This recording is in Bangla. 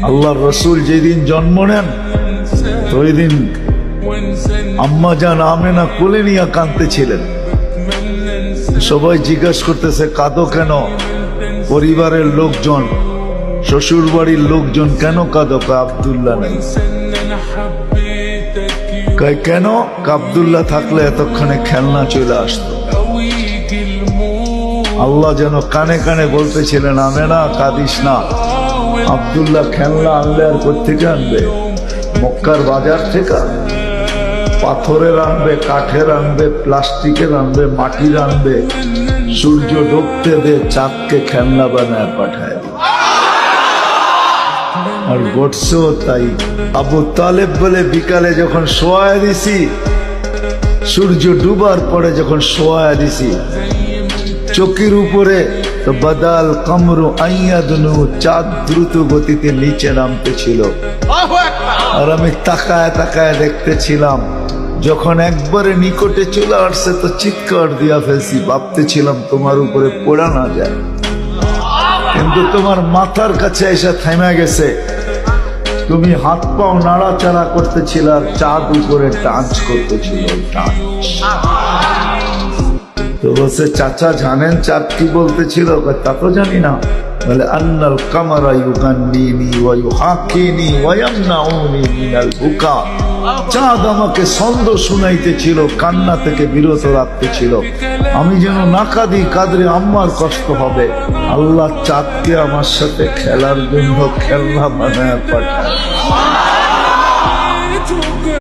আল্লাহর রসুল যেদিন জন্ম নেন ওই দিন আম্মা জান আমেনা কোলে নিয়ে কাঁদতেছিলেন। সবাই জিজ্ঞাসা করতেছে কাঁদো কেন? পরিবারের লোকজন, শ্বশুর বাড়ির লোকজন কেন কাঁদো? আব্দুল্লাহ নেই। কেন? আব্দুল্লাহ থাকলে এতক্ষণে খেলনা চলে আসতো। আল্লাহ যেন কানে কানে বলতেছিলেন আমেনা কাঁদিস না, আব্দুল্লাহ খেলনা আনলে আর কোত্থেকে আনবে? মক্কার বাজার থেকে পাথরের আনবে, কাঠের আনবে, প্লাস্টিকের আনবে, মাটির আনবে। সূর্য ডুবতে দে, চাঁদকে খেলনা বানায় পাঠায়। আর ঘটছেও তাই। আবু তালেব বলে বিকালে যখন শোয়া দিছি, সূর্য ডুবার পরে যখন শোয়া দিছি, চোখের উপরে তো বাদাল কামরু আইয়াদনু, চাঁদ দ্রুত গতিতে নিচে নামতেছিল। আর আমি তাকায় তাকায় দেখতেছিলাম। যখন একবারে নিকটে চলে আসছে তো চিৎকার দিয়া ফেলছি, ভাবতেছিলাম তোমার উপরে পড়া না যায়, কিন্তু তোমার মাথার কাছে এসে থেমে গেছে। তুমি হাত পাও নাড়াচাড়া করতেছিল আর চাঁদ উপরে টাচ করতেছিল। তো বলছে চাচা জানেন চাঁদ কি বলতেছিল? তা তো জানি না। বলে আন্নাল কামারা ইউগান্নিনি ওয়া ইউহাকিনি ওয়া ইয়ামনাউনি মিনাল বুকা। চাঁদ আমাকে ছন্দ শুনাইতেছিল, কান্না থেকে বিরত রাখতেছিল। আমি যেন না কাঁদি, কাঁদলে আম্মার কষ্ট হবে। আল্লাহ চাঁদকে আমার সাথে খেলার জন্য খেলনা বানায় পাঠায়।